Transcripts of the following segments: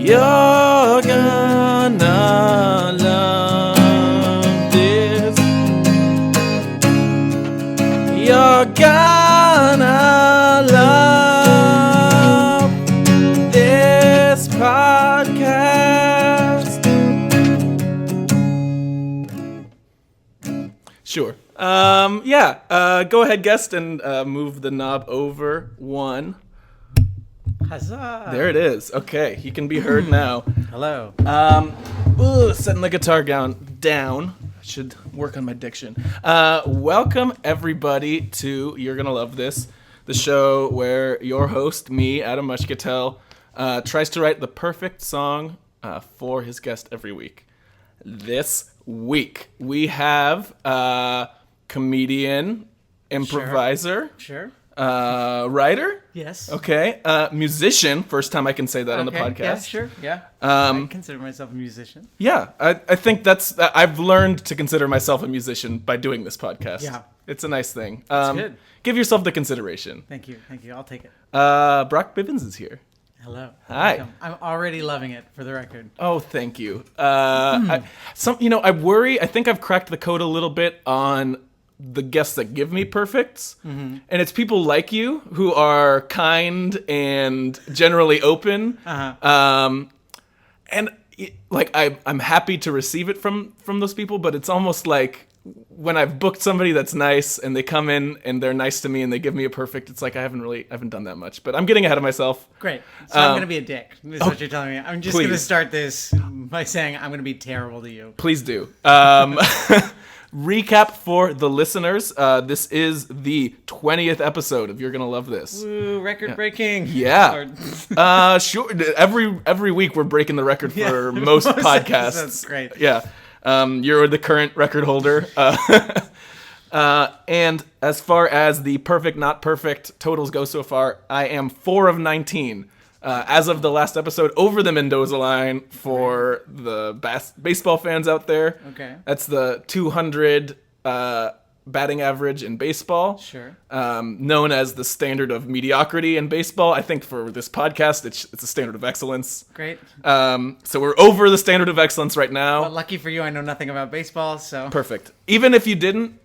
You're gonna love this. You're gonna love this podcast. Sure. Go ahead, guest, and move the knob over one. Huzzah. There it is. Okay, he can be heard now. Hello. Setting the guitar down. I should work on my diction. Welcome, everybody, to You're Gonna Love This, the show where your host, me, Adam Moshcatel, tries to write the perfect song for his guest every week. This week, we have comedian, improviser, Sure. writer? Yes. Okay. Musician. First time I can say that on the podcast. Yeah, sure. Yeah. I consider myself a musician. Yeah. I think I've learned to consider myself a musician by doing this podcast. Yeah. It's a nice thing. That's good. Give yourself the consideration. Thank you. I'll take it. Brock Bivens is here. Hello. Hi. Welcome. I'm already loving it, for the record. Oh, thank you. I worry. I think I've cracked the code a little bit on the guests that give me perfects, and it's people like you who are kind and generally open. And like I'm happy to receive it from those people, but it's almost like when I've booked somebody that's nice and they come in and they're nice to me and they give me a perfect, it's like I haven't done that much, but I'm getting ahead of myself. Great. So I'm going to be a dick, is what you're telling me. I'm just going to start this by saying I'm going to be terrible to you. Please do. Recap for the listeners. This is the 20th episode of You're Gonna Love This. Woo, record breaking. Yeah. Sure. Every week we're breaking the record for most podcasts. That's great. Yeah. You're the current record holder. And as far as the perfect, not perfect totals go so far, I am 4 of 19. As of the last episode, over the Mendoza line for the baseball fans out there. Okay. That's the 200 batting average in baseball. Sure. Known as the standard of mediocrity in baseball. I think for this podcast, it's a standard of excellence. Great. So we're over the standard of excellence right now. Well, lucky for you, I know nothing about baseball, so. Perfect. Even if you didn't,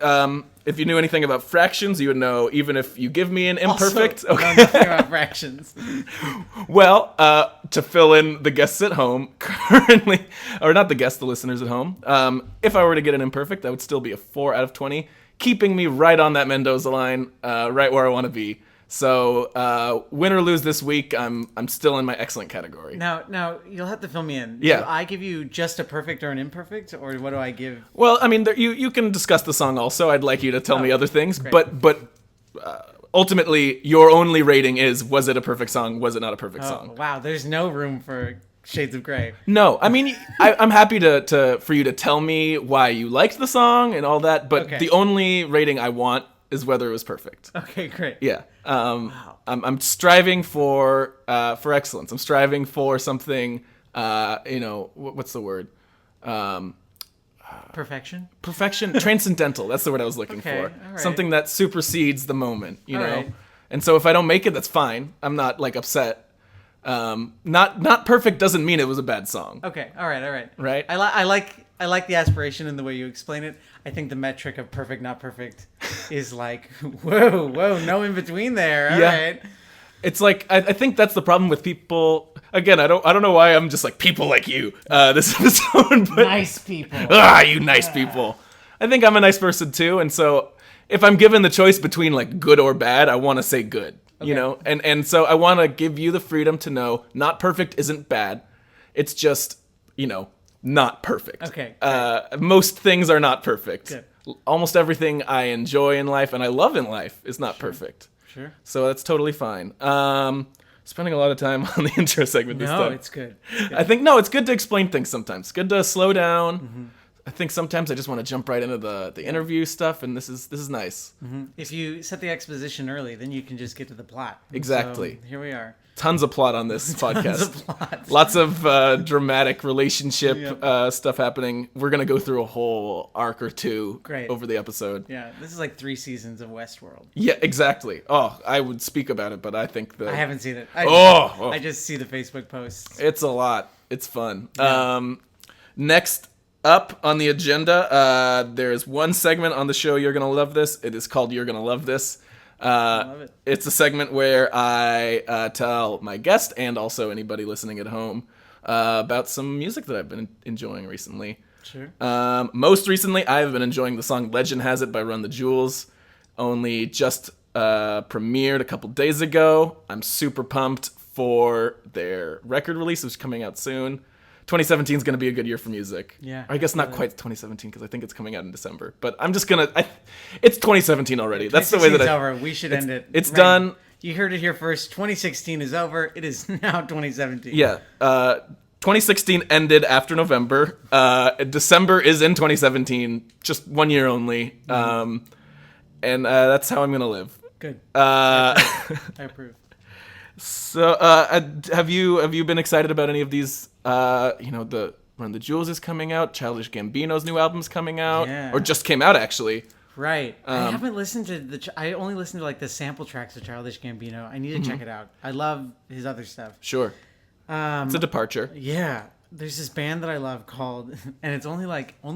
if you knew anything about fractions, you would know even if you give me an imperfect. Also, know nothing about fractions. Well, to fill in the guests at home, currently, or not the guests, the listeners at home, if I were to get an imperfect, that would still be a 4 out of 20, keeping me right on that Mendoza line, right where I want to be. So, win or lose this week, I'm still in my excellent category. Now you'll have to fill me in. Yeah. Do I give you just a perfect or an imperfect, or what do I give? Well, I mean, you can discuss the song also. I'd like you to tell me other things, great. but ultimately, your only rating is: was it a perfect song? Was it not a perfect song? Wow, there's no room for shades of gray. No, I mean, I'm happy for you to tell me why you liked the song and all that, but Okay. the only rating I want is whether it was perfect. Okay, great. Yeah. Wow. I'm striving for excellence. I'm striving for something. What's the word? Perfection. Perfection, transcendental. That's the word I was looking Okay, for. all right. Something that supersedes the moment. You All know. right. And so if I don't make it, that's fine. I'm not like upset. Not perfect doesn't mean it was a bad song. Okay, all right. Right? I like the aspiration and the way you explain it. I think the metric of perfect, not perfect, is like whoa, no in between there. All right. It's like I think that's the problem with people. Again, I don't know why I'm just like people like you this episode, but Nice people. you nice people. I think I'm a nice person too, and so if I'm given the choice between like good or bad, I want to say good. Okay. You know, and so I want to give you the freedom to know not perfect isn't bad. It's just not perfect. Okay. Most things are not perfect. Good. Almost everything I enjoy in life and I love in life is not perfect. Sure. So that's totally fine. Spending a lot of time on the intro segment this time. No, it's good. I think, it's good to explain things sometimes. Good to slow down, I think sometimes I just want to jump right into the interview stuff, and this is nice. Mm-hmm. If you set the exposition early, then you can just get to the plot. Exactly. So here we are. Tons of plot on this podcast. Tons of plot. Lots of dramatic relationship stuff happening. We're going to go through a whole arc or two over the episode. Yeah, this is like 3 seasons of Westworld. Yeah, exactly. Oh, I would speak about it, but I think I haven't seen it. I just see the Facebook posts. It's a lot. It's fun. Yeah. Next up on the agenda, there's one segment on the show, You're Gonna Love This. It is called You're Gonna Love This. I love it. It's a segment where I tell my guest and also anybody listening at home about some music that I've been enjoying recently. Sure. Most recently, I've been enjoying the song Legend Has It by Run the Jewels. Only just premiered a couple days ago. I'm super pumped for their record release, which is coming out soon. 2017 is going to be a good year for music. Yeah. I guess not quite 2017 because I think it's coming out in December. But I'm just going to... It's 2017 already. That's the way that it's over. We should end it. It's done. You heard it here first. 2016 is over. It is now 2017. Yeah. 2016 ended after November. December is in 2017. Just 1 year only. And that's how I'm going to live. Good. I approve. So, have you been excited about any of these? The Run the Jewels is coming out. Childish Gambino's new album's coming out, or just came out actually. Right. I haven't listened to I only listened to like the sample tracks of Childish Gambino. I need to check it out. I love his other stuff. Sure. It's a departure. Yeah. There's this band that I love called, and it's only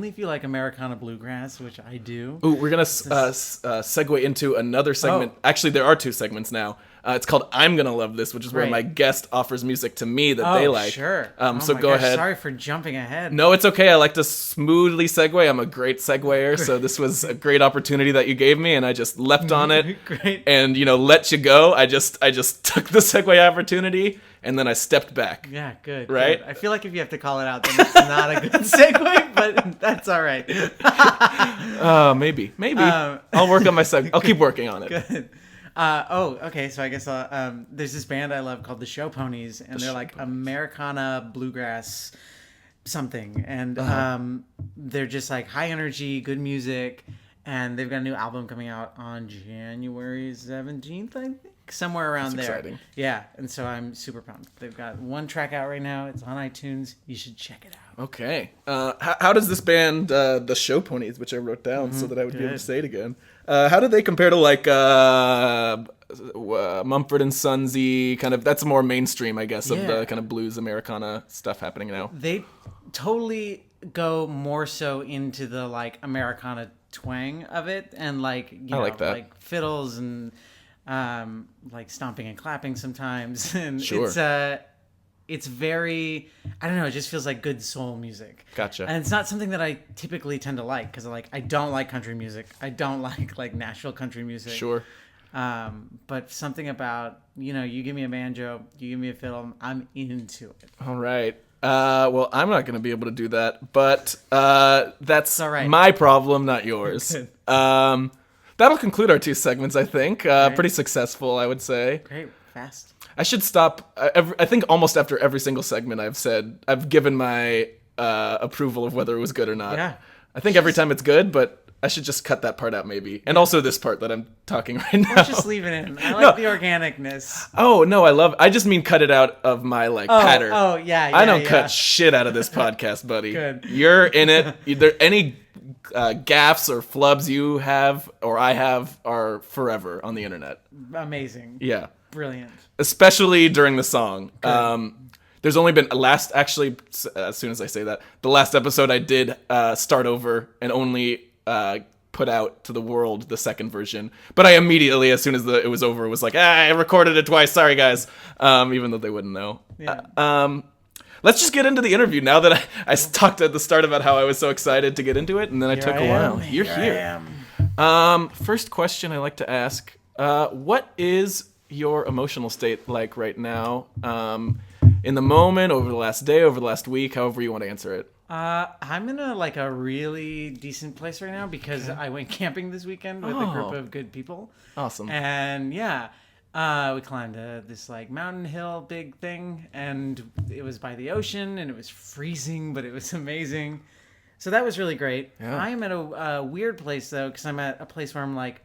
if you like Americana bluegrass, which I do. Ooh, we're gonna segue into another segment. Oh. Actually, there are 2 segments now. It's called I'm Gonna Love This, which is where my guest offers music to me that they like. Sure. So go ahead. Sorry for jumping ahead. No, it's okay. I like to smoothly segue. I'm a great seguer, so this was a great opportunity that you gave me, and I just leapt on it. Great. And let you go. I just took the segue opportunity, and then I stepped back. Yeah, good. Right? Good. I feel like if you have to call it out, then it's not a good segue, but that's all right. Maybe. I'll work on my segue. I'll keep working on it. Good. Okay. So I guess there's this band I love called the Show Ponies, and they're like Americana bluegrass something, and they're just like high energy, good music, and they've got a new album coming out on January 17th, I think, somewhere around there. Exciting. Yeah, and so I'm super pumped. They've got 1 track out right now. It's on iTunes. You should check it out. Okay. How does this band, the Show Ponies, which I wrote down so that I would be able to say it again, how do they compare to like Mumford and Sons-y kind of? That's more mainstream, I guess, of the kind of blues Americana stuff happening now. They totally go more so into the like Americana twang of it, and like like that. Like fiddles and like stomping and clapping sometimes, and sure. It's very, I don't know, it just feels like good soul music. Gotcha. And it's not something that I typically tend to like, because I don't like country music. I don't like Nashville country music. Sure. But something about, you give me a banjo, you give me a fiddle, I'm into it. All right. Well, I'm not going to be able to do that, but that's all right. My problem, not yours. That'll conclude our 2 segments, I think. Pretty successful, I would say. Great. Fast. I should stop. I think almost after every single segment I've given my approval of whether it was good or not. Yeah. I think every time it's good, but I should just cut that part out maybe. And also this part that I'm talking right now. Or just leave it in. I like the organicness. Oh, no, I just mean cut it out of my pattern. Oh, yeah. I don't cut shit out of this podcast, buddy. Good. You're in it. Either any gaffes or flubs you have or I have are forever on the internet. Amazing. Yeah. Brilliant. Especially during the song. There's only been as soon as I say that, the last episode I did start over and only put out to the world the second version. But I immediately, as soon as it was over, was like, I recorded it twice. Sorry, guys. Even though they wouldn't know. Yeah. Let's just get into the interview now that I talked at the start about how I was so excited to get into it, and then I took a while. You're here. First question I like to ask, what is your emotional state like right now, in the moment, over the last day, over the last week, however you want to answer it? I'm in a really decent place right now because I went camping this weekend with a group of good people. Awesome. And we climbed this mountain hill big thing, and it was by the ocean, and it was freezing, but it was amazing. So that was really great. Yeah. I am at a weird place, though, because I'm at a place where I'm like,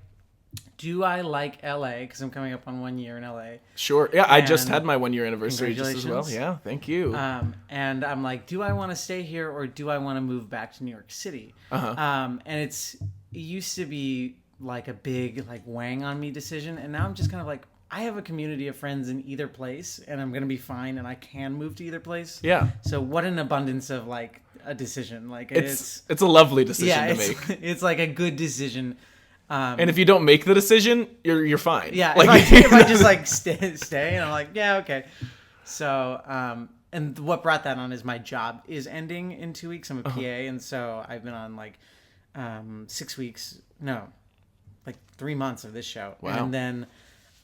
do I like LA? Because I'm coming up on 1 year in LA. Sure. Yeah, I just And had my 1 year anniversary just as well. congratulations. Yeah, thank you. And I'm like, do I want to stay here or do I want to move back to New York City? And it used to be like a big like weighing on me decision, and now I'm just kind of like, I have a community of friends in either place, and I'm gonna be fine, and I can move to either place. Yeah. So what an abundance of like a decision. Like It's a lovely decision to make. It's like a good decision. And if you don't make the decision, you're fine. Yeah, Like, if I just like stay, and I'm like, yeah, okay. So, and what brought that on is my job is ending in 2 weeks. I'm a PA, and so I've been on like 6 weeks, no, like 3 months of this show. Wow. And then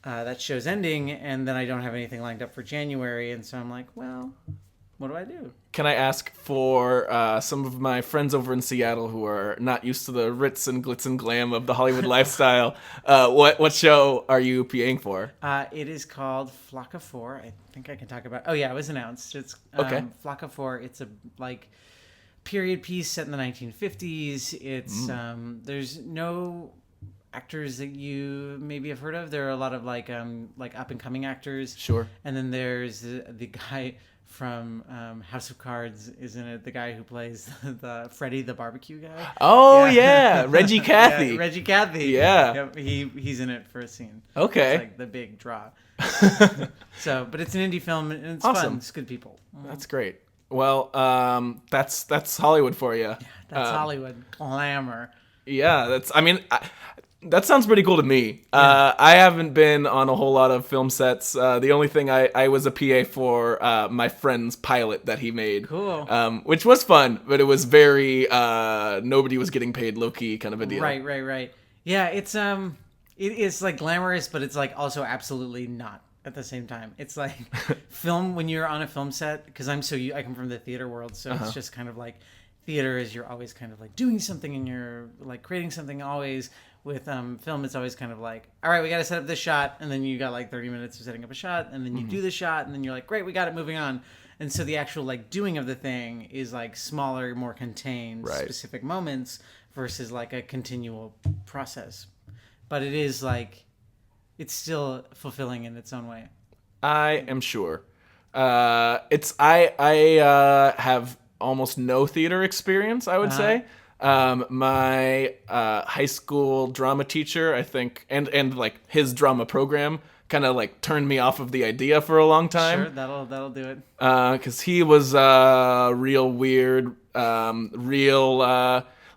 that show's ending, and then I don't have anything lined up for January, and so I'm like, well, what do I do? Can I ask for some of my friends over in Seattle who are not used to the ritz and glitz and glam of the Hollywood lifestyle? What show are you PAing for? It is called Flock of Four. I think I can talk about. Oh yeah, it was announced. It's Okay. Flock of Four. It's a like period piece set in the 1950s. It's there's no actors that you maybe have heard of. There are a lot of like up and coming actors. Sure. And then there's the guy from House of Cards, isn't it? The guy who plays the Freddy the barbecue guy. Oh yeah, Reggie Cathy. Yeah, Reggie Cathy. Yeah. Yep, he's in it for a scene. Okay. It's like the big draw. So, but it's an indie film and it's Awesome. fun. It's good people. That's great. Well, that's Hollywood for you. That's Hollywood glamour. Yeah, that sounds pretty cool to me. I haven't been on a whole lot of film sets. The only thing I was a PA for my friend's pilot that he made. Cool. Which was fun, but it was very nobody was getting paid, low key kind of a deal. Right. Yeah, it's it is like glamorous, but it's like also absolutely not at the same time. It's like film when you're on a film set, because I come from the theater world, so it's just kind of like theater is you're always kind of like doing something and you're like creating something always. With film, it's always kind of like, all right, we got to set up this shot, and then you got like 30 minutes of setting up a shot, and then you do the shot, and then you're like, great, we got it, moving on. And so the actual like doing of the thing is like smaller, more contained, specific moments versus like a continual process. But it is like, it's still fulfilling in its own way. I am sure. I have almost no theater experience, I would say. My high school drama teacher, I think, and like his drama program kind of like turned me off of the idea for a long time. Sure, that'll do it. Because he was real weird,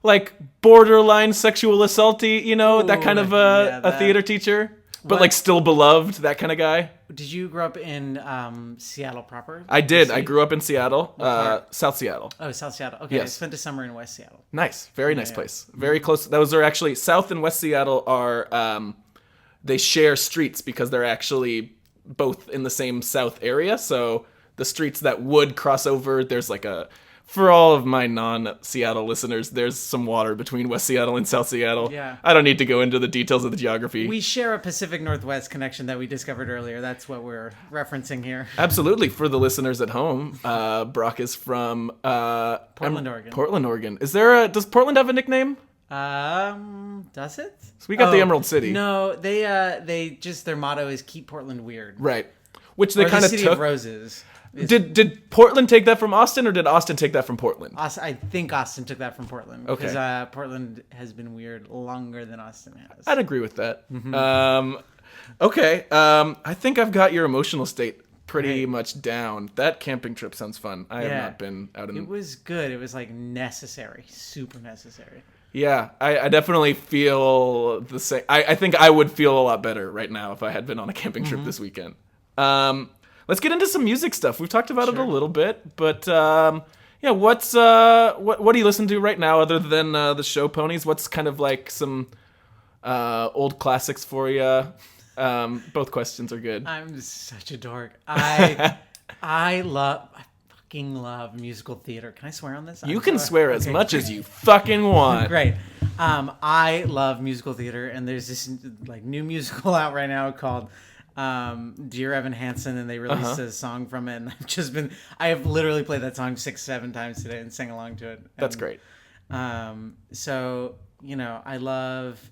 like borderline sexual assaulty, that kind of a theater teacher. But like still beloved, that kind of guy. Did you grow up in Seattle proper? I did. I grew up in Seattle, South Seattle. Oh, South Seattle. Okay, Yes. I spent a summer in West Seattle. Nice, very nice place. Very close. Those are actually South and West Seattle are they share streets because they're actually both in the same South area. So the streets that would cross over, there's like for all of my non-Seattle listeners, there's some water between West Seattle and South Seattle. Yeah. I don't need to go into the details of the geography. We share a Pacific Northwest connection that we discovered earlier. That's what we're referencing here. Absolutely. For the listeners at home, Brock is from Portland, Oregon. Portland, Oregon. Does Portland have a nickname? Does it? So we got the Emerald City. No, they just their motto is keep Portland weird. Right. Which they kind of City took. of Roses. Did Portland take that from Austin, or did Austin take that from Portland? I think Austin took that from Portland. Okay. Because Portland has been weird longer than Austin has. I'd agree with that. Okay. I think I've got your emotional state pretty much down. That camping trip sounds fun. I have not been out in. It was good. It was like necessary, super necessary. Yeah, I definitely feel the same. I think I would feel a lot better right now if I had been on a camping trip this weekend. Let's get into some music stuff. We've talked about it a little bit, but what do you listen to right now other than the Show Ponies? What's kind of like some old classics for you? Both questions are good. I'm such a dork. I fucking love musical theater. Can I swear on this? You can swear as much as you fucking want. Great. I love musical theater, and there's this like new musical out right now called Dear Evan Hansen, and they released a song from it, and I have literally played that song 6-7 times today and sang along to it. That's great. So, I love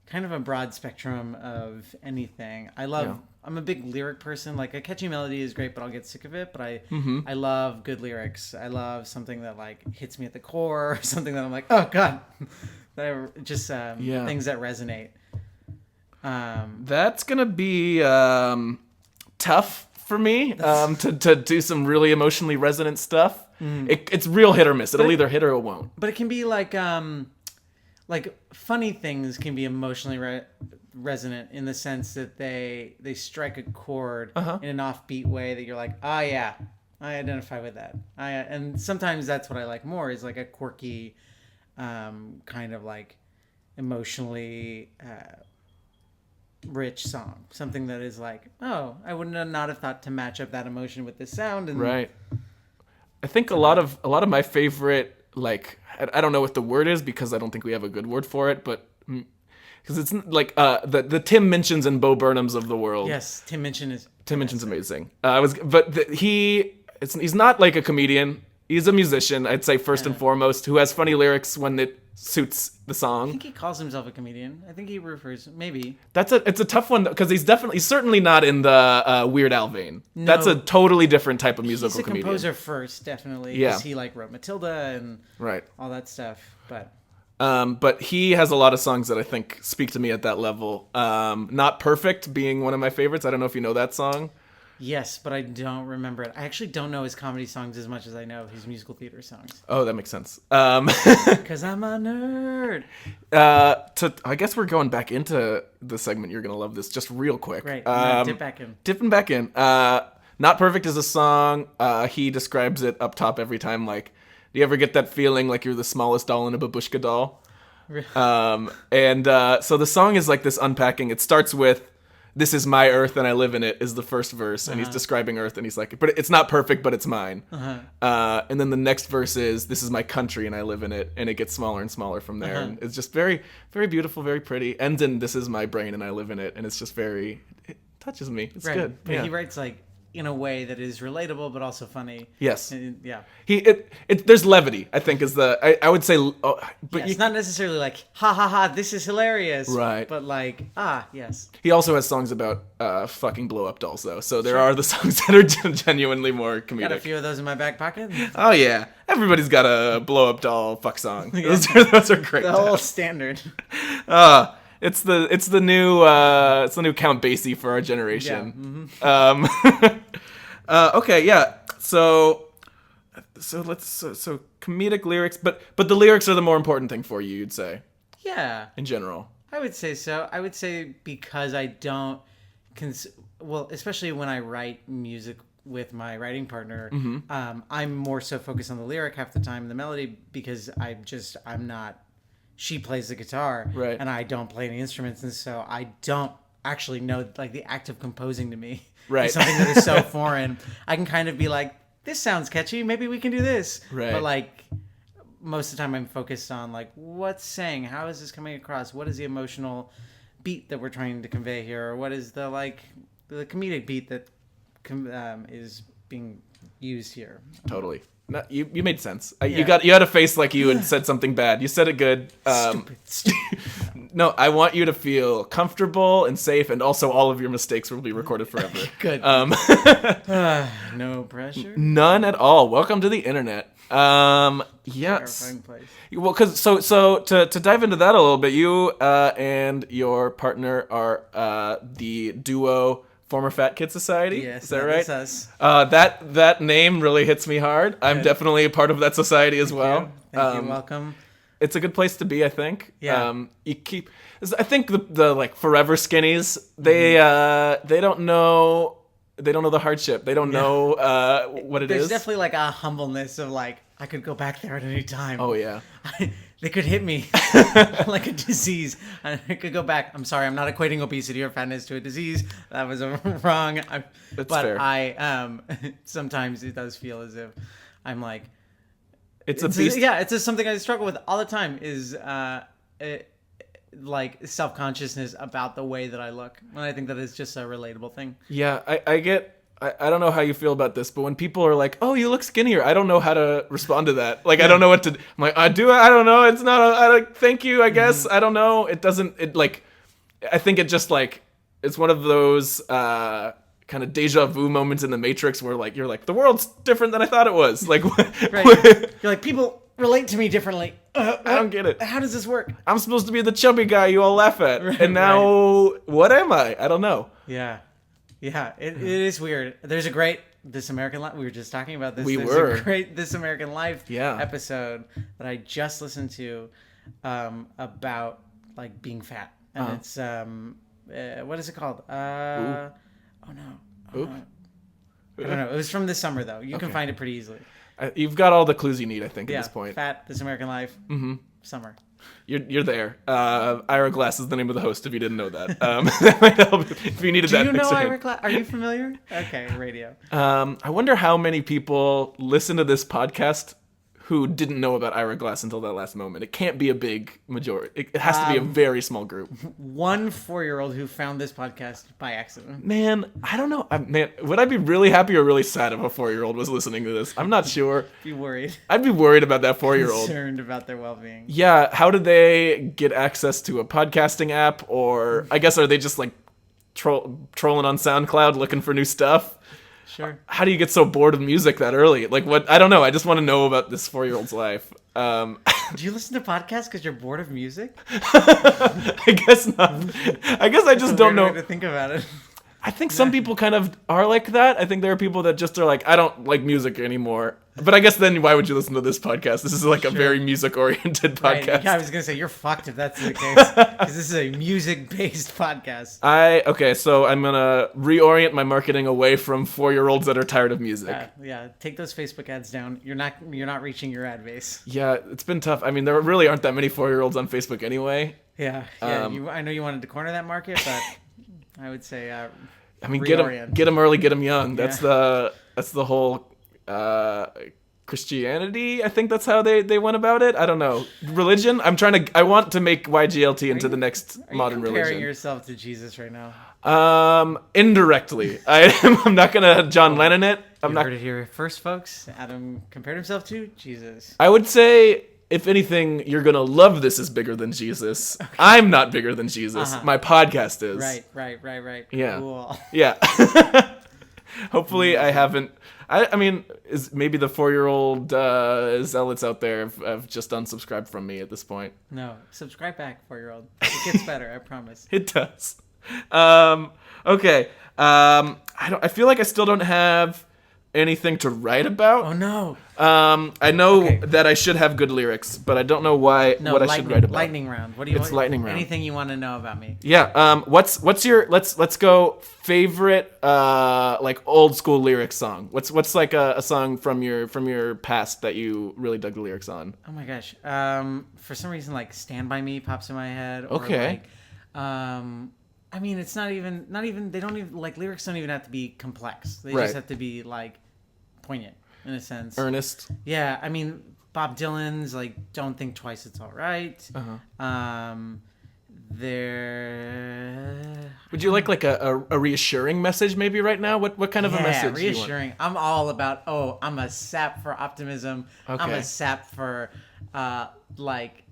kind of a broad spectrum of anything. I'm a big lyric person. Like, a catchy melody is great, but I'll get sick of it. But I love good lyrics. I love something that like hits me at the core, or something that I'm like, oh god, things that resonate. That's gonna be tough for me to do some really emotionally resonant stuff. It's real hit or miss. It'll either hit or it won't. But it can be like funny things can be emotionally resonant in the sense that they strike a chord in an offbeat way that you're like, oh yeah, I identify with that. And sometimes that's what I like more, is like a quirky, kind of like emotionally rich song, something that is like, oh, I would not have thought to match up that emotion with this sound. And right. I think a lot of my favorite, like, I don't know what the word is because I don't think we have a good word for it, but because it's like the Tim Minchins and Bo Burnhams of the world. Yes, Tim Minchin's amazing. He's not like a comedian. He's a musician, I'd say, first and foremost, who has funny lyrics when it suits the song. I think he calls himself a comedian. I think he refers, maybe. It's a tough one because he's certainly not in the Weird Al vein. No. That's a totally different type of musical comedian. He's a composer first, definitely. Yeah. Because he like wrote Matilda and all that stuff. But he has a lot of songs that I think speak to me at that level. Not Perfect being one of my favorites. I don't know if you know that song. Yes, but I don't remember it. I actually don't know his comedy songs as much as I know his musical theater songs. Oh, that makes sense. Because I'm a nerd. I guess we're going back into the segment. You're going to love this just real quick. Right. Dip back in. Dipping back in. Not Perfect is a song. He describes it up top every time. Like, do you ever get that feeling like you're the smallest doll in a babushka doll? So the song is like this unpacking. It starts with, "This is my earth and I live in it," is the first verse. And he's describing earth and he's like, but it's not perfect, but it's mine. And then the next verse is, "This is my country and I live in it." And it gets smaller and smaller from there. And it's just very, very beautiful, very pretty. Ends in, "This is my brain and I live in it." And it's just it touches me. It's good. But he writes like in a way that is relatable, but also funny. Yes. Yeah. There's levity, I think, is I would say, but it's not necessarily like, ha ha ha, this is hilarious. Right. But like, yes. He also has songs about fucking blow up dolls, though. So there are the songs that are genuinely more comedic. Got a few of those in my back pocket. Oh yeah, everybody's got a blow up doll fuck song. Those are great. The whole standard. It's the new Count Basie for our generation. Yeah. Okay, yeah. So comedic lyrics, but the lyrics are the more important thing for you, you'd say. Yeah. In general. I would say so. I would say because I don't especially when I write music with my writing partner, I'm more so focused on the lyric half the time, the melody, because I'm not. She plays the guitar, right, and I don't play any instruments, and so I don't actually know, like, the act of composing to me, right, is something that is so foreign. I can kind of be like, this sounds catchy, maybe we can do this, right, but like most of the time I'm focused on like, what's saying, how is this coming across, what is the emotional beat that we're trying to convey here, or what is the comedic beat that is being used here. Totally. No, you made sense. You had a face like you had said something bad. You said it good. Stupid. No, I want you to feel comfortable and safe, and also all of your mistakes will be recorded forever. Good. No pressure. None at all. Welcome to the internet. Yes. Terrifying place. Well, because so to dive into that a little bit, you and your partner are the duo Former Fat Kid Society. Yes, is that right? That's us. That name really hits me hard. I'm definitely a part of that society as well. Thank you. Welcome. It's a good place to be, I think. Yeah. I think the like forever skinnies, they don't know the hardship. They don't know what it is. There's definitely like a humbleness of like, I could go back there at any time. Oh yeah. They could hit me like a disease. I could go back. I'm sorry, I'm not equating obesity or fatness to a disease. That was wrong. That's but fair. I sometimes it does feel as if I'm like, it's a beast. It's just something I struggle with all the time. Is like self-consciousness about the way that I look. And I think that is just a relatable thing. Yeah, I get I don't know how you feel about this, but when people are like, "Oh, you look skinnier," I don't know how to respond to that. Like, I don't know what to. I'm like, I don't know. It's not. Thank you. I guess I don't know. It doesn't. It like. I think it just like it's one of those kind of deja vu moments in the Matrix where like you're like the world's different than I thought it was. Like, Right. You're like, people relate to me differently. I don't get it. How does this work? I'm supposed to be the chubby guy you all laugh at, and now what am I? I don't know. Yeah. It is weird. There's a great This American Life. We were just talking about this. There's were a great This American Life Yeah. episode that I just listened to about like being fat, and it's what is it called? Oh no. Oop. I don't know. It was from this summer though. You can Okay. find it pretty easily. You've got all the clues you need, I think, at this point. Fat, This American Life, summer. You're there. Ira Glass is the name of the host. If you didn't know that, that might help if you needed Do that. you know next to him. Ira Glass? Are you familiar? Okay, radio. I wonder how many people listen to this podcast who didn't know about Ira Glass until that last moment. It can't be a big majority. It has to be a very small group. One 4-year-old who found this podcast by accident. Man, I don't know. Man, would I be really happy or really sad if a 4-year-old was listening to this? I'm not sure. Be worried. I'd be worried about that 4-year-old. Concerned about their well-being. Yeah, how do they get access to a podcasting app? Or I guess are they just like trolling on SoundCloud looking for new stuff? Sure. How do you get so bored of music that early? Like what? I don't know. I just want to know about this 4-year-old's life. Do you listen to podcasts because you're bored of music? I guess not. I guess I just don't know. Way to think about it. I think some people kind of are like that. I think there are people that just are like, I don't like music anymore. But I guess then why would you listen to this podcast? This is like a very music-oriented podcast. Right. Yeah, I was going to say, you're fucked if that's the case. Because this is a music-based podcast. Okay, so I'm going to reorient my marketing away from 4-year-olds that are tired of music. Yeah, take those Facebook ads down. You're not reaching your ad base. Yeah, it's been tough. I mean, there really aren't that many 4-year-olds on Facebook anyway. Yeah. I know you wanted to corner that market, but I would say I mean, get them early, get them young. That's the whole Christianity. I think that's how they went about it. I don't know. Religion. I want to make YGLT into the next modern religion. Comparing yourself to Jesus right now. Indirectly. I'm not gonna John Lennon it. You heard it here first, folks. Adam compared himself to Jesus. I would say, if anything, you're gonna love This Is Bigger Than Jesus. Okay. I'm not bigger than Jesus. My podcast is. Right. Yeah. Cool. Yeah. Hopefully I haven't. I mean, is maybe the 4-year-old zealots out there have just unsubscribed from me at this point. No, subscribe back, 4-year-old. It gets better, I promise. It does. Okay. I feel like I still don't have anything to write about. Oh no. I know that I should have good lyrics, but I don't know what I should write about. Lightning round. What do you want? Lightning round. Anything you want to know about me? Yeah. What's your let's go favorite like old school lyrics song? What's like a song from your past that you really dug the lyrics on? Oh my gosh. For some reason like Stand By Me pops in my head. Okay. Or like, I mean, it's not even they don't even like lyrics don't even have to be complex. They Right. just have to be like poignant in a sense. Earnest. Yeah, I mean Bob Dylan's like "Don't Think Twice, It's All Right." Would you like a reassuring message maybe right now? What kind of a message? Reassuring. I'm all about. I'm a sap for optimism. Okay. I'm a sap for like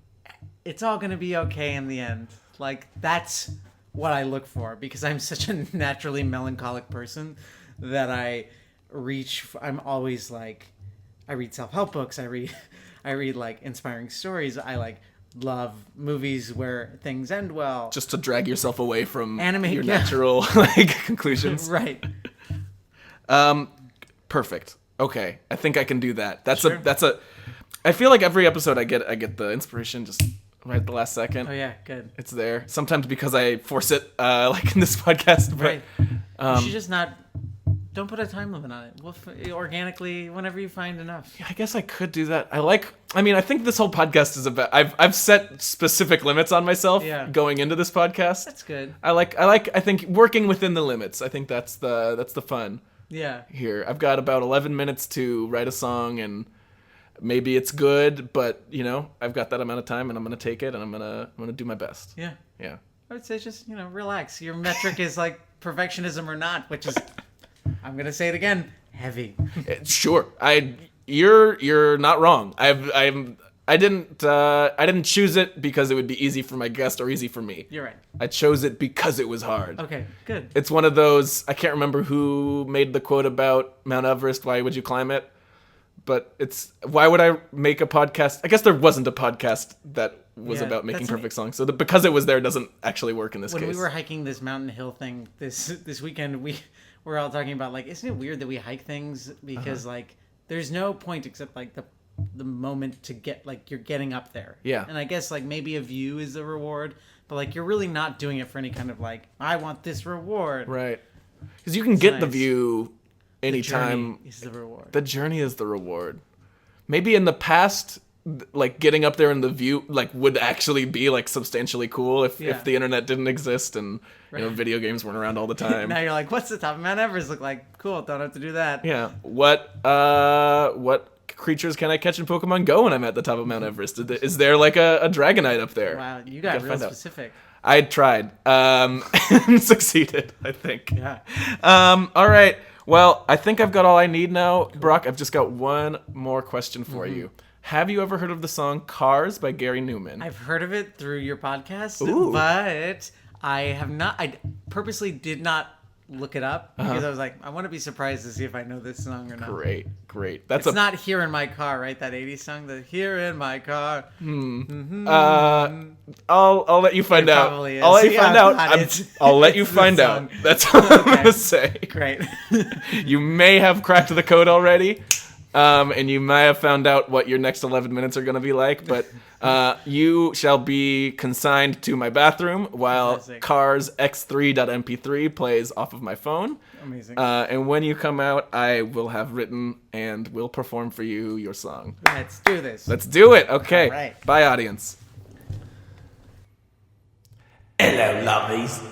it's all gonna be okay in the end. Like that's what I look for because I'm such a naturally melancholic person that I'm always like, I read self-help books. I read like inspiring stories. I like love movies where things end well. Just to drag yourself away from your yeah. natural like conclusions. Right. Perfect. Okay. I think I can do that. That's Sure. I feel like every episode I get the inspiration just right at the last second. Oh yeah, good. It's there. Sometimes because I force it like in this podcast, but Right. You should just don't put a time limit on it. We'll organically whenever you find enough. Yeah, I guess I could do that. I think this whole podcast is about I've set specific limits on myself going into this podcast. That's good. I think working within the limits. I think that's the fun. Yeah. Here. I've got about 11 minutes to write a song and maybe it's good, but I've got that amount of time and I'm going to take it and I'm going to do my best. Yeah. Yeah. I would say just, relax. Your metric is like perfectionism or not, which is I'm gonna say it again. Heavy. Sure. You're not wrong. I didn't choose it because it would be easy for my guest or easy for me. You're right. I chose it because it was hard. Okay, good. It's one of those, I can't remember who made the quote about Mount Everest, why would you climb it? But it's, why would I make a podcast? I guess there wasn't a podcast that was about making perfect songs. So because it was there doesn't actually work in this case. When we were hiking this mountain hill thing this weekend, we were all talking about, like, isn't it weird that we hike things? Because, like, there's no point except, like, the moment to get, like, you're getting up there. Yeah. And I guess, like, maybe a view is the reward, but, like, you're really not doing it for any kind of, like, I want this reward. Right. Because you can get the view anytime. The journey is the reward. The journey is the reward. Maybe in the past, like, getting up there in the view, like, would actually be, like, substantially cool if the internet didn't exist and, you know, video games weren't around all the time. Now you're like, what's the top of Mount Everest look like? Cool, don't have to do that. Yeah. What creatures can I catch in Pokemon Go when I'm at the top of Mount Everest? Is there, like, a Dragonite up there? Wow, you got real specific. I tried. And succeeded, I think. Yeah. All right. Well, I think I've got all I need now. Cool. Brock, I've just got one more question for you. Have you ever heard of the song Cars by Gary Newman? I've heard of it through your podcast, Ooh. but I have not. I purposely did not look it up because I was like, I want to be surprised to see if I know this song or not. Great. It's not Here in My Car, right? That 80s song, the Here in My Car. I'll let you find out. Probably is. I'll let you find out. I'll let you find out. That's all I'm going to say. Great. You may have cracked the code already. And you may have found out what your next 11 minutes are going to be like, but you shall be consigned to my bathroom while Cars X3.mp3 plays off of my phone. Amazing. And when you come out, I will have written and will perform for you your song. Let's do this. Let's do it. Okay. All right. Bye, audience. Hello, lovies.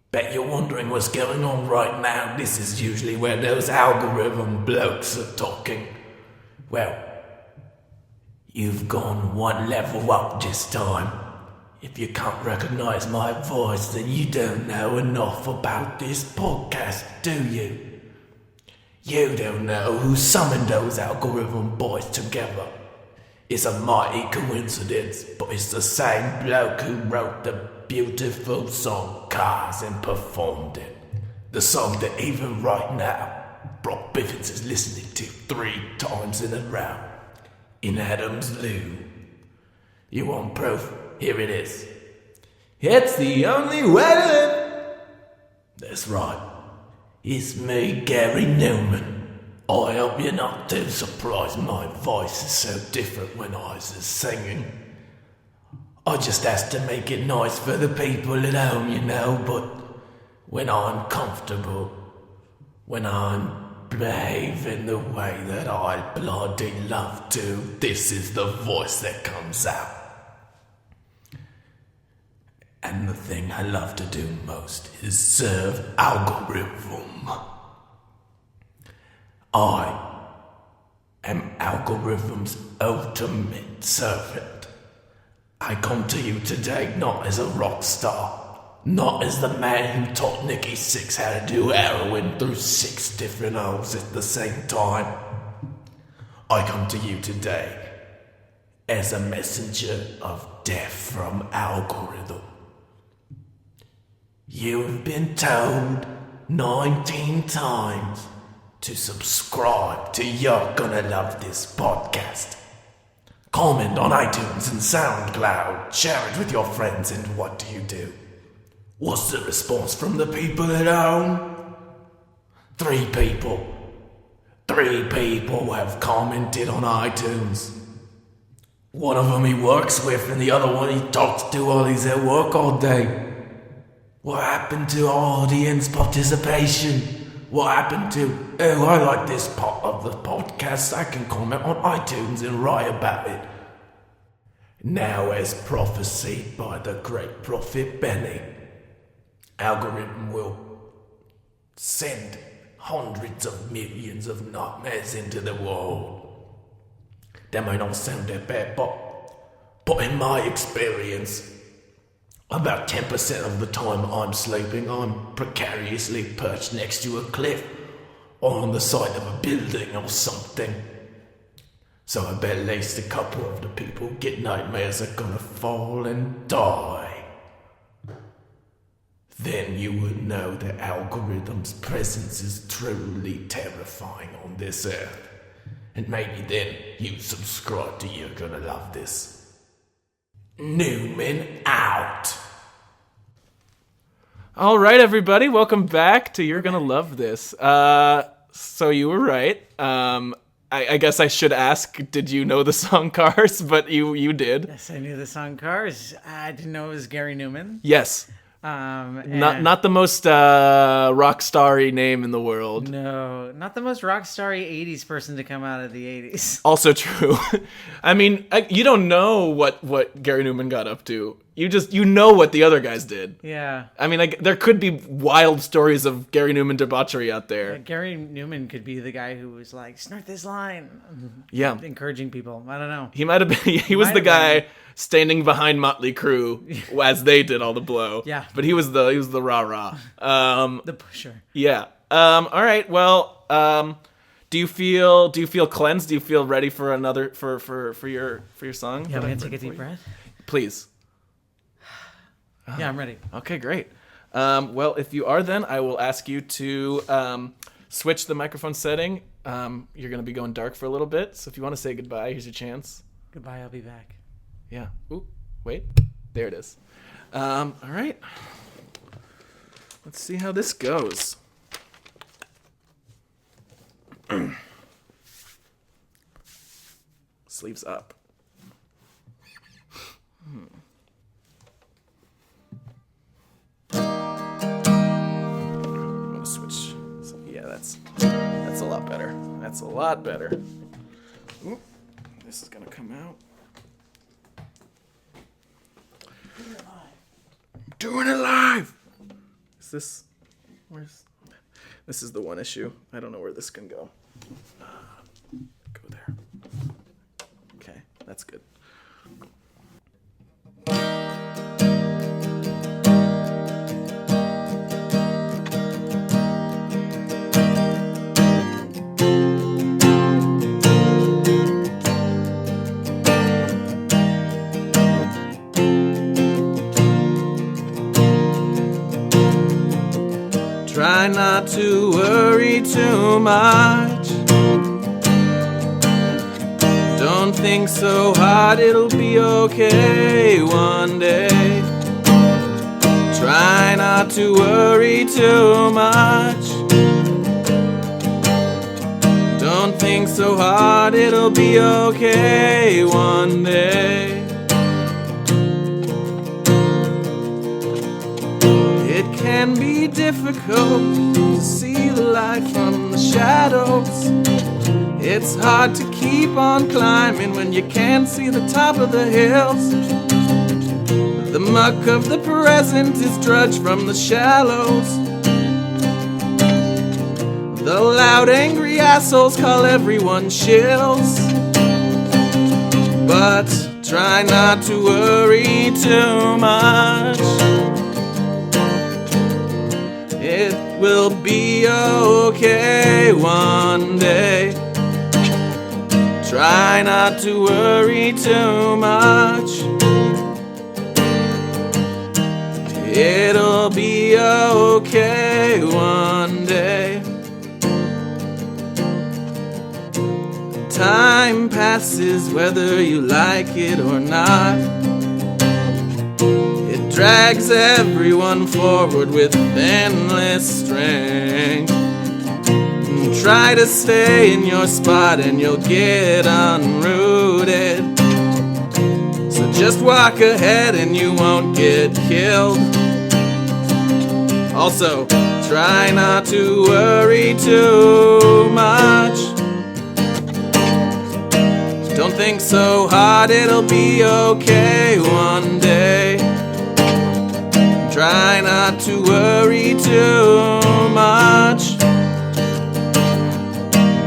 Bet you're wondering what's going on right now. This is usually where those algorithm blokes are talking. Well, you've gone one level up this time. If you can't recognize my voice, then you don't know enough about this podcast, do you? You don't know who summoned those algorithm boys together. It's a mighty coincidence, but it's the same bloke who wrote the beautiful song Cars and performed it. The song that even right now, Brock Bivens is listening to 3 times in a row. In Adam's loo. You want proof? Here it is. It's the only way to live. That's right. It's me, Gary Newman. I hope you're not too surprised my voice is so different when I was singing. I just has to make it nice for the people at home, you know, but when I'm comfortable, when I'm behaving the way that I bloody love to, this is the voice that comes out. And the thing I love to do most is serve algorithm. I am algorithm's ultimate servant. I come to you today not as a rock star, not as the man who taught Nikki Sixx how to do heroin through 6 different holes at the same time. I come to you today as a messenger of death from algorithm. You have been told 19 times to subscribe to You're Gonna Love This podcast. Comment on iTunes and SoundCloud. Share it with your friends, and what do? What's the response from the people at home? 3 people. 3 people have commented on iTunes. One of them he works with, and the other one he talks to while he's at work all day. What happened to audience participation? What happened to, oh, I like this part of the podcast, I can comment on iTunes and write about it. Now, as prophesied by the great prophet Benny, algorithm will send hundreds of millions of nightmares into the world. That may not sound that bad, but in my experience, About 10% of the time I'm sleeping, I'm precariously perched next to a cliff or on the side of a building or something. So I bet at least a couple of the people get nightmares are gonna fall and die. Then you would know the algorithm's presence is truly terrifying on this earth. And maybe then you subscribe to You're Gonna Love This. Newman out. All right, everybody, welcome back to You're Gonna Love This. So you were right. I guess I should ask, did you know the song Cars? But you did. Yes, I knew the song Cars. I didn't know it was Gary Newman. Yes. Not the most rock starry name in the world. No, not the most rock starry 80s person to come out of the 80s. Also true. I mean, you don't know what Gary Newman got up to. You know what the other guys did. Yeah. I mean, there could be wild stories of Gary Newman debauchery out there. Yeah, Gary Newman could be the guy who was like, snort this line. Yeah. Encouraging people. I don't know. He might have been. He was the guy standing behind Motley Crue as they did all the blow. Yeah. But he was the rah-rah. The pusher. Yeah. All right. Well, do you feel cleansed? Do you feel ready for another for your song? Yeah, I'm going to take a deep breath. Please. Yeah, I'm ready. Okay, great. Well, if you are, then I will ask you to switch the microphone setting. You're going to be going dark for a little bit, so if you want to say goodbye, here's your chance. Goodbye, I'll be back. Yeah. Ooh, wait. There it is. All right. Let's see how this goes. Sleeves up. I'm gonna switch. So, yeah, that's a lot better. That's a lot better. Ooh, this is gonna come out. Doing it live. Is this? Where's? This is the one issue. I don't know where this can go. Go there. Okay, that's good. Try not to worry too much. Don't think so hard, it'll be okay one day. Try not to worry too much. Don't think so hard, it'll be okay one day. It can be difficult to see the light from the shadows. It's hard to keep on climbing when you can't see the top of the hills. The muck of the present is drudged from the shallows. The loud, angry assholes call everyone shills. But try not to worry too much. It will be okay one day. Try not to worry too much. It'll be okay one day. Time passes whether you like it or not. It drags everyone forward with endless strength. Try to stay in your spot and you'll get unrooted. So just walk ahead and you won't get killed. Also, try not to worry too much. Don't think so hard, it'll be okay one day. Try not to worry too much.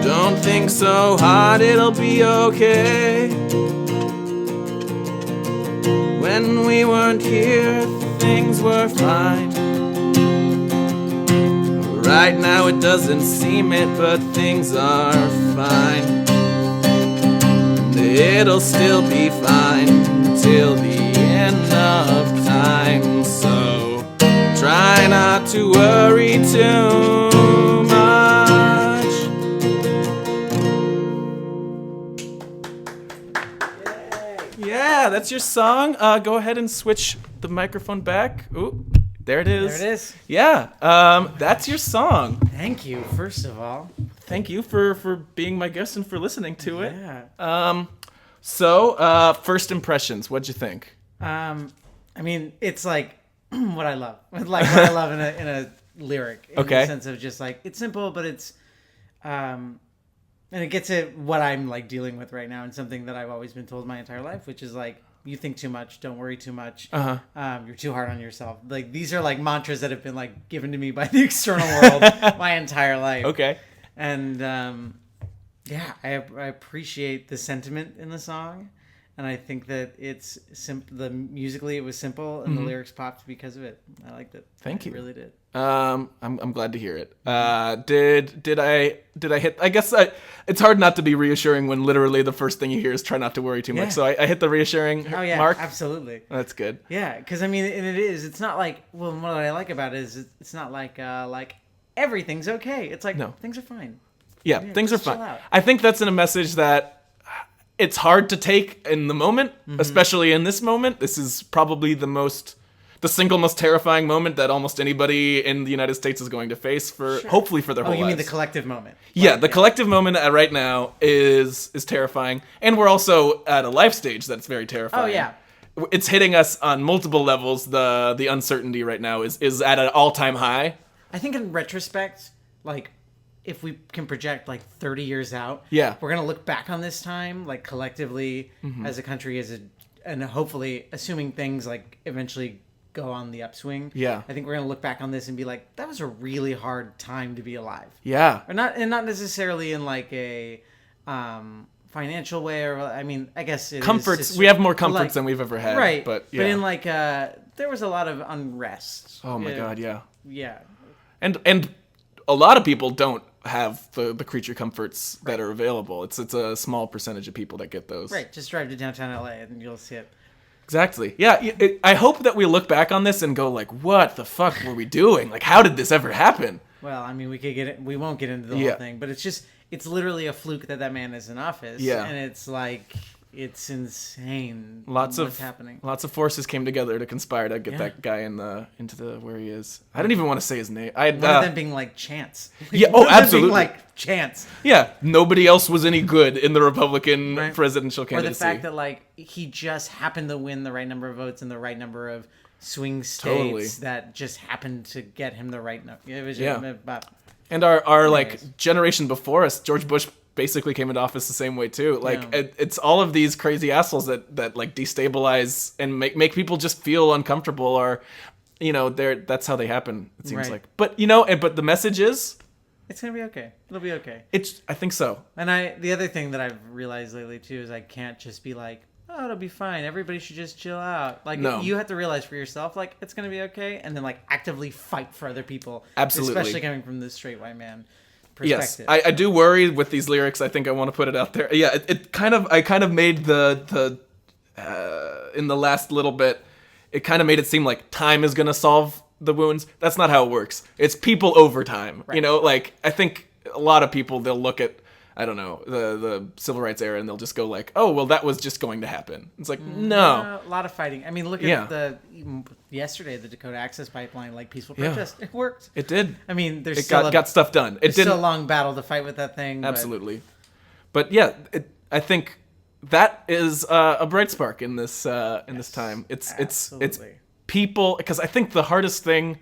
Don't think so hard, it'll be okay. When we weren't here, things were fine. Right now it doesn't seem it, but things are fine. It'll still be fine till the end of time. So try not to worry too much. Yeah, that's your song. Go ahead and switch the microphone back. Ooh, there it is. There it is. Yeah, that's your song. Thank you, first of all. Thank you for being my guest and for listening to it. Yeah. So, first impressions, what'd you think? I mean, it's like what I love. Like what I love in a lyric. In Okay. the sense of just like, it's simple, but it's, and it gets at what I'm like dealing with right now and something that I've always been told my entire life, which is like, you think too much, don't worry too much. You're too hard on yourself. Like, these are like mantras that have been like given to me by the external world my entire life. Okay. And yeah, I appreciate the sentiment in the song, and I think that it's musically it was simple, and the lyrics popped because of it. I liked it. Thank you. I really did. I'm glad to hear it. Did I hit? I guess it's hard not to be reassuring when literally the first thing you hear is try not to worry too much. Yeah. So I hit the reassuring Oh yeah, mark. absolutely. That's good. Yeah, because I mean, and it is. It's not like what I like about it is it's not like everything's okay. It's like No. things are fine. Yeah, Yeah, things are just chill fine. out. I think that's in a message that it's hard to take in the moment, Mm-hmm. especially in this moment. This is probably the single most terrifying moment that almost anybody in the United States is going to face hopefully for their Oh, whole you mean lives. the collective moment? Yeah, the collective moment right now is terrifying, and we're also at a life stage that's very terrifying. Oh yeah. It's hitting us on multiple levels. The uncertainty right now is at an all-time high. I think in retrospect, like, if we can project like 30 years out, Yeah. we're gonna look back on this time like collectively as a country, and hopefully, assuming things like eventually go on the upswing. Yeah. I think we're gonna look back on this and be like, that was a really hard time to be alive. Yeah. Or not necessarily in like a financial way, or I mean, I guess it Comforts. is We have more comforts like, than we've ever had. right? But yeah. But in like there was a lot of unrest. Oh my God, yeah. Yeah. And a lot of people don't have the creature comforts that are available. It's a small percentage of people that get those. Right. Just drive to downtown LA and you'll see it. Exactly. Yeah. I hope that we look back on this and go like, what the fuck were we doing? Like, how did this ever happen? Well, I mean, we won't get into the Yeah. whole thing, but it's literally a fluke that man is in office. Yeah. And it's like, it's insane. What's happening. Lots of forces came together to conspire to get Yeah. that guy into the where he is. I don't even want to say his name. One One of them being like Chance. Yeah, One of them absolutely. being like Chance. yeah, nobody else was any good in the Republican Right. presidential Or candidacy. the fact that like he just happened to win the right number of votes in the right number of swing states Totally. that just happened to get him the right number. It was just Yeah. about And our Anyways. like generation before us, George Bush basically came into office the same way too. Like Yeah. it's all of these crazy assholes that like destabilize and make people just feel uncomfortable, or that's how they happen. It seems Right. like. But but the message is it's gonna be okay. It'll be okay. I think so. And the other thing that I've realized lately too is I can't just be like, oh, it'll be fine. Everybody should just chill out. Like, No. you have to realize for yourself, like, it's gonna be okay, and then like actively fight for other people. Absolutely. Especially coming from the straight white man Yes, perspective. I do worry with these lyrics. I think I want to put it out there. Yeah, I kind of made the in the last little bit, it kind of made it seem like time is gonna solve the wounds. That's not how it works. It's people over time. Right. Like I think a lot of people, they'll look at, I don't know, the civil rights era, and they'll just go like, oh well, that was just going to happen. It's like no. A lot of fighting. I mean, look at Yeah. yesterday the Dakota Access Pipeline, like peaceful Yeah. protest. It worked. It did. I mean, there's It still got stuff done. It there's still a didn't. long battle to fight with that thing. Absolutely. But yeah, I think that is a bright spark in this time. It's absolutely. people, because I think the hardest thing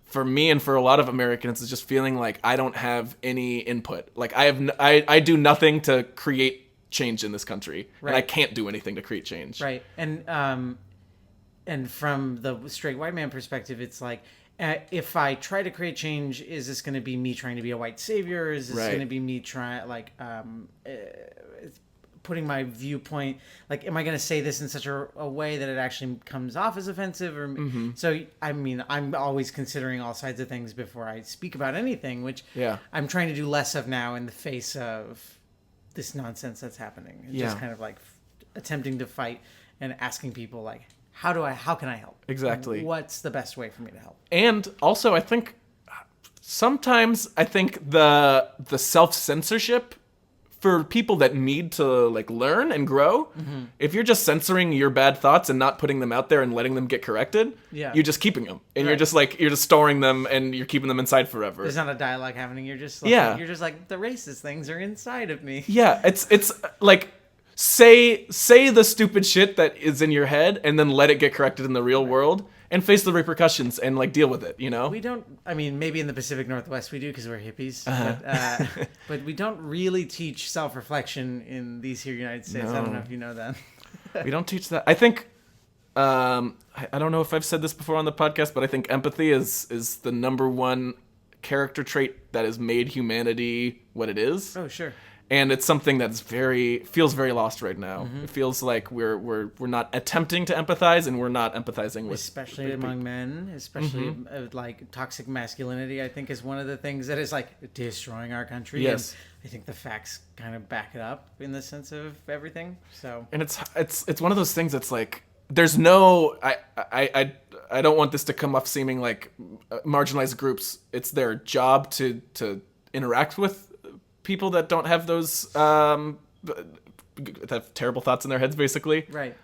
for me and for a lot of Americans is just feeling like I don't have any input. Like I do nothing to create change in this country, and I Right. can't do anything to create change. Right. And from the straight white man perspective, it's like, if I try to create change, is this going to be me trying to be a white savior? Or is this Right. going to be me trying, putting my viewpoint, like, am I going to say this in such a way that it actually comes off as offensive? Or so, I mean, I'm always considering all sides of things before I speak about anything, which I'm trying to do less of now in the face of this nonsense that's happening. Just kind of like attempting to fight and asking people like, how can I help? Exactly. What's the best way for me to help? And also, I think sometimes the self-censorship for people that need to like learn and grow, if you're just censoring your bad thoughts and not putting them out there and letting them get corrected, you're just keeping them. And you're just storing them and you're keeping them inside forever. There's not a dialogue happening. You're just like, you're just like, the racist things are inside of me. Yeah, it's like say the stupid shit that is in your head and then let it get corrected in the real world and face the repercussions and like deal with it, you know? We don't, I mean, maybe in the Pacific Northwest we do because we're hippies, but we don't really teach self-reflection in these here United States. No. I don't know if you know that. We don't teach that. I think, I don't know if I've said this before on the podcast, but I think empathy is the number one character trait that has made humanity what it is. Oh, sure. And it's something that's feels very lost right now. It feels like we're not attempting to empathize, and we're not empathizing with, especially among men, especially like toxic masculinity. I think is one of the things that is like destroying our country. Yes, and I think the facts kind of back it up in the sense of everything. So, and it's one of those things that's like there's no I don't want this to come off seeming like marginalized groups. It's their job to interact with people that don't have those that have terrible thoughts in their heads, basically. Right.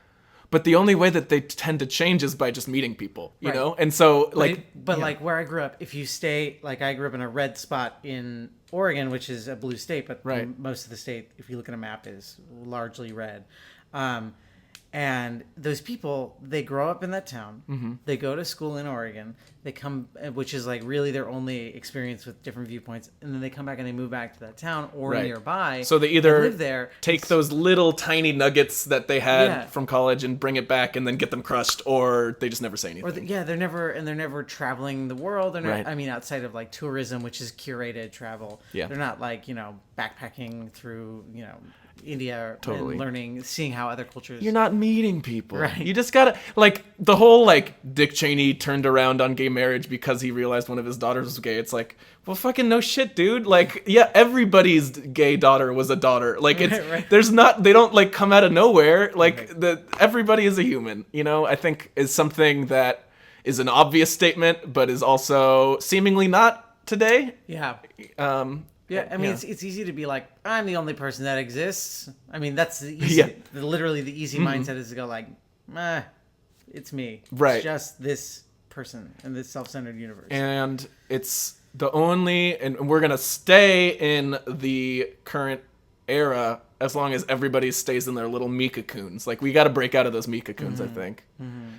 But the only way that they tend to change is by just meeting people, you know? And so, like... But like, where I grew up, if you stay... Like, I grew up in a red spot in Oregon, which is a blue state, but most of the state, if you look at a map, is largely red. And those people, they grow up in that town. They go to school in Oregon. They come, which is like really their only experience with different viewpoints. And then they come back and they move back to that town or nearby. So they either live there, take those little tiny nuggets that they had from college and bring it back and then get them crushed, or they just never say anything. Or they're never traveling the world. They're not, I mean, outside of like tourism, which is curated travel. Yeah. They're not like, backpacking through, India and learning, seeing how other cultures... You're not meeting people. Right. You just gotta... Like, the whole, like, Dick Cheney turned around on gay marriage because he realized one of his daughters was gay. It's like, well, fucking no shit, dude. Like, yeah, everybody's gay daughter was a daughter. Like, it's... There's not... They don't, like, come out of nowhere. Like, everybody is a human, I think is something that is an obvious statement, but is also seemingly not today. Yeah. Yeah, I mean, it's easy to be like, I'm the only person that exists. I mean, that's the easy, literally the easy mindset is to go like, it's me. Right. It's just this person in this self-centered universe. And it's the only, and we're going to stay in the current era as long as everybody stays in their little me cocoons. Like, we got to break out of those me cocoons, I think.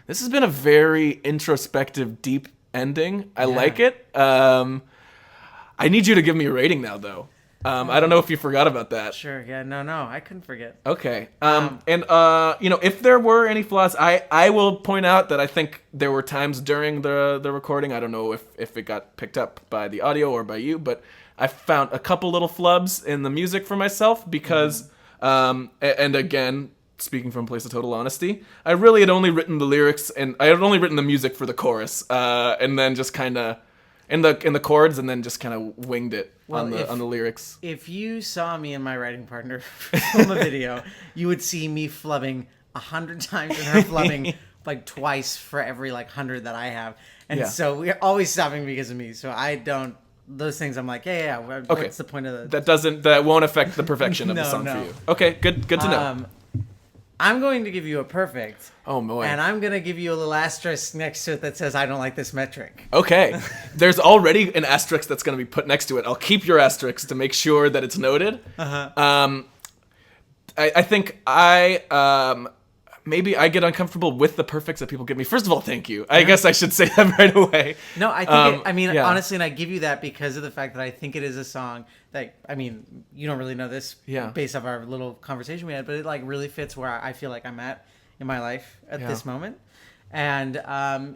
This has been a very introspective, deep ending. I like it. I need you to give me a rating now, though. I don't know if you forgot about that. Sure. Yeah. No, I couldn't forget. Okay. If there were any flaws, I will point out that I think there were times during the recording, I don't know if it got picked up by the audio or by you, but I found a couple little flubs in the music for myself because, and again, speaking from a place of total honesty, I really had only written the lyrics and I had only written the music for the chorus, and then just kind of in the chords, and then just kind of winged it on the lyrics. If you saw me and my writing partner film a video, you would see me flubbing 100 times and her flubbing like twice for every like 100 that I have, and so we're always stopping because of me. So I don't. Those things I'm like, what's the point of that won't affect the perfection of the song for you. Okay, good to know. I'm going to give you a perfect. Oh, boy. And I'm going to give you a little asterisk next to it that says, I don't like this metric. Okay. There's already an asterisk that's going to be put next to it. I'll keep your asterisk to make sure that it's noted. I think maybe I get uncomfortable with the perfects that people give me. First of all, thank you. I guess I should say that right away. No, I think honestly, and I give you that because of the fact that I think it is a song that, I mean, you don't really know this based off our little conversation we had, but it like really fits where I feel like I'm at in my life at this moment. And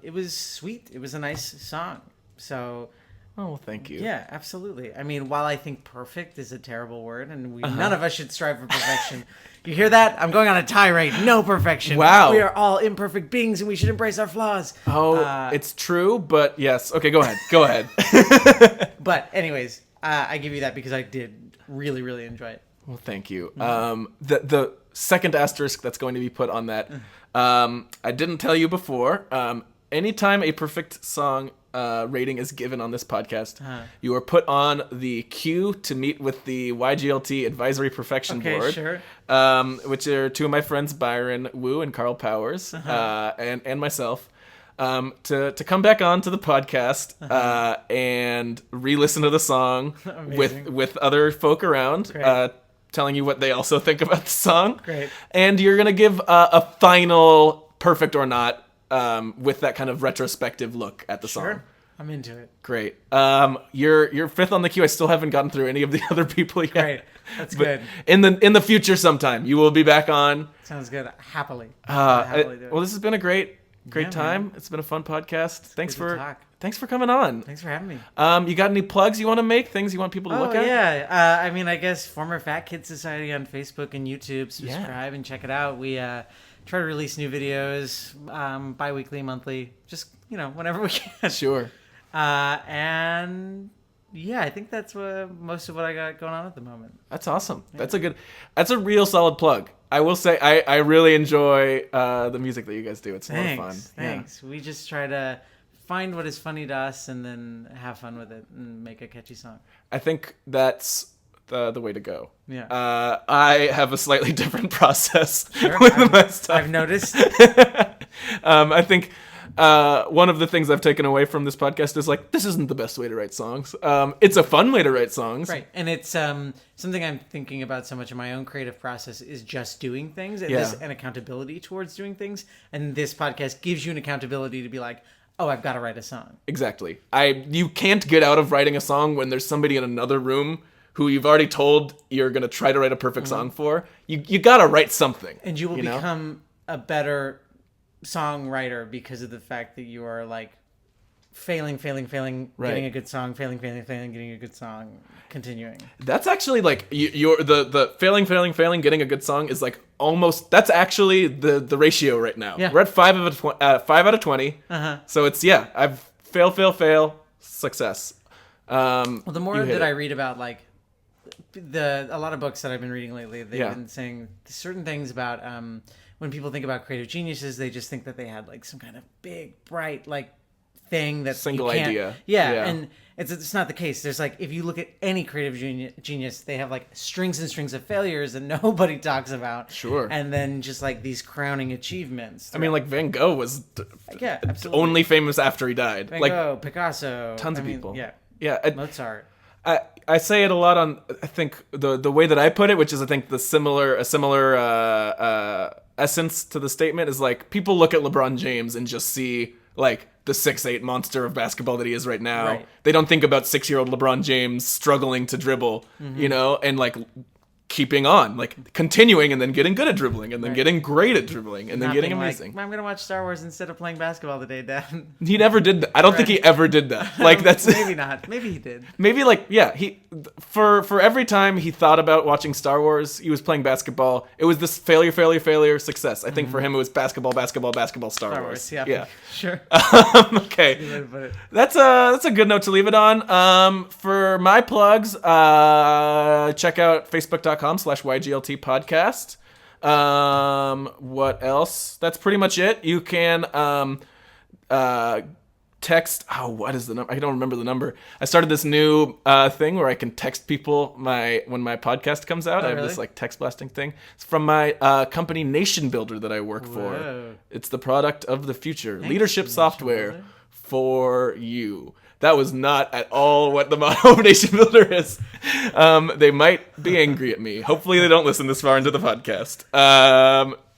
it was sweet. It was a nice song. So Oh, well, thank you. Yeah, absolutely. I mean, while I think perfect is a terrible word, and none of us should strive for perfection. You hear that? I'm going on a tirade. No perfection. Wow. We are all imperfect beings, and we should embrace our flaws. Oh, it's true, but yes. Okay, go ahead. Go ahead. But anyways, I give you that because I did really, really enjoy it. Well, thank you. The second asterisk that's going to be put on that, I didn't tell you before. Anytime a perfect song rating is given on this podcast, you are put on the queue to meet with the YGLT Advisory Perfection Board, sure. which are two of my friends, Byron Wu and Carl Powers, and myself, to come back on to the podcast and re-listen to the song with other folk around, telling you what they also think about the song. Great. And you're going to give a final perfect or not with that kind of retrospective look at the song. I'm into it. Great. You're fifth on the queue. I still haven't gotten through any of the other people yet. Great. That's good. In the future sometime, you will be back on. Sounds good. Happily. Well, this has been a great time. Man. It's been a fun podcast. Thanks for coming on. Thanks for having me. You got any plugs you want to make? Things you want people to look at? Yeah. I mean, I guess Former Fat Kid Society on Facebook and YouTube. Subscribe and check it out. We try to release new videos bi-weekly, monthly, just whenever we can. Sure. And yeah, I think that's most of what I got going on at the moment. That's awesome. Yeah. That's a real solid plug. I will say I really enjoy the music that you guys do. It's a lot of fun. Thanks. Yeah. We just try to find what is funny to us and then have fun with it and make a catchy song. I think that's the way to go. Yeah. I have a slightly different process with my stuff. I've noticed. I think one of the things I've taken away from this podcast is this isn't the best way to write songs. It's a fun way to write songs. Right. And it's something I'm thinking about so much in my own creative process is just doing things and accountability towards doing things. And this podcast gives you an accountability to be like, oh, I've got to write a song. Exactly. You can't get out of writing a song when there's somebody in another room who you've already told you're going to try to write a perfect song for. You got to write something. And you will become a better songwriter because of the fact that you are failing, getting a good song, failing, getting a good song, continuing. That's actually you're the failing, getting a good song is almost, that's actually the ratio right now. Yeah. We're at 5 out of 20. So it's, I've fail, success. Well, the more that I read about a lot of books that I've been reading lately, they've been saying certain things about when people think about creative geniuses, they just think that they had some kind of big, bright thing that single idea. Yeah, and it's not the case. There's if you look at any creative genius, they have strings and strings of failures that nobody talks about. Sure. And then just these crowning achievements. I mean, Van Gogh was absolutely only famous after he died. Van Gogh, Picasso, tons of people. Yeah. Mozart. I say it a lot on, I think, the way that I put it, which is, I think, a similar essence to the statement is, people look at LeBron James and just see, the 6'8" monster of basketball that he is right now. Right. They don't think about 6-year-old LeBron James struggling to dribble, and, keeping on, continuing and then getting good at dribbling and then getting great at dribbling and then getting amazing. I'm going to watch Star Wars instead of playing basketball today, Dad. He never did that. I don't think he ever did that. That's maybe not. Maybe he did. Maybe he for every time he thought about watching Star Wars, he was playing basketball. It was this failure, success. I think for him it was basketball, Star Wars. Yeah. Sure. Okay. That's a good note to leave it on. For my plugs, check out facebook.com/YGLT podcast. What else? That's pretty much it. You can text. What is the number? I don't remember the number. I started this new thing where I can text people when my podcast comes out. I have this text blasting thing. It's from my company Nation Builder that I work for. It's the product of the future. Leadership software for you. That was not at all what the motto of Nation Builder is. They might be angry at me. Hopefully they don't listen this far into the podcast.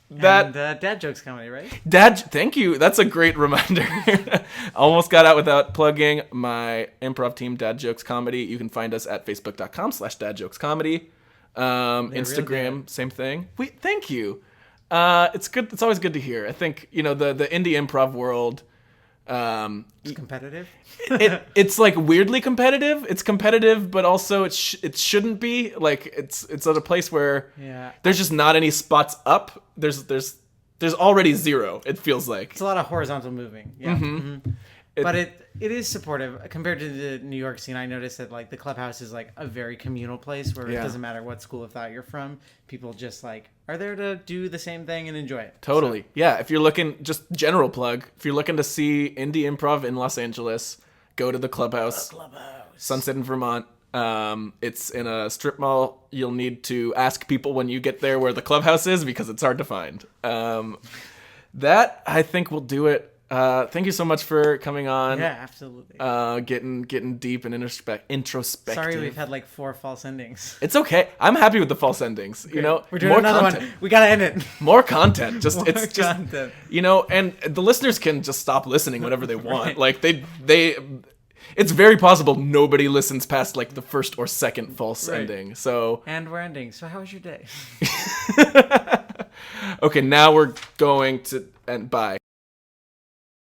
Dad Jokes Comedy, right? Thank you. That's a great reminder. Almost got out without plugging my improv team, Dad Jokes Comedy. You can find us at facebook.com/dadjokescomedy. Instagram, same thing. Thank you. It's good. It's always good to hear. I think, the indie improv world, It's competitive. It's like weirdly competitive. It's competitive, but also it shouldn't be. Like it's at a place where there's just not any spots up. There's already zero. It feels like it's a lot of horizontal moving. Yeah. Mm-hmm. But it is supportive compared to the New York scene. I noticed that like the clubhouse is like a very communal place where it doesn't matter what school of thought you're from. People just like are there to do the same thing and enjoy it. Totally. So. Yeah. If you're looking, just general plug, if you're looking to see indie improv in Los Angeles, go to the clubhouse. Sunset in Vermont. It's in a strip mall. You'll need to ask people when you get there where the clubhouse is because it's hard to find. That I think will do it. Thank you so much for coming on. Yeah, absolutely. Getting deep and introspective. Sorry, we've had like 4 false endings. It's okay. I'm happy with the false endings. Okay. You know, we're doing another one. We gotta end it. More content. Just More it's content. Just you know, and the listeners can just stop listening whenever they want. Right. Like they. It's very possible nobody listens past like the first or second false ending. So. And we're ending. So how was your day? Okay, now we're going to end. Bye.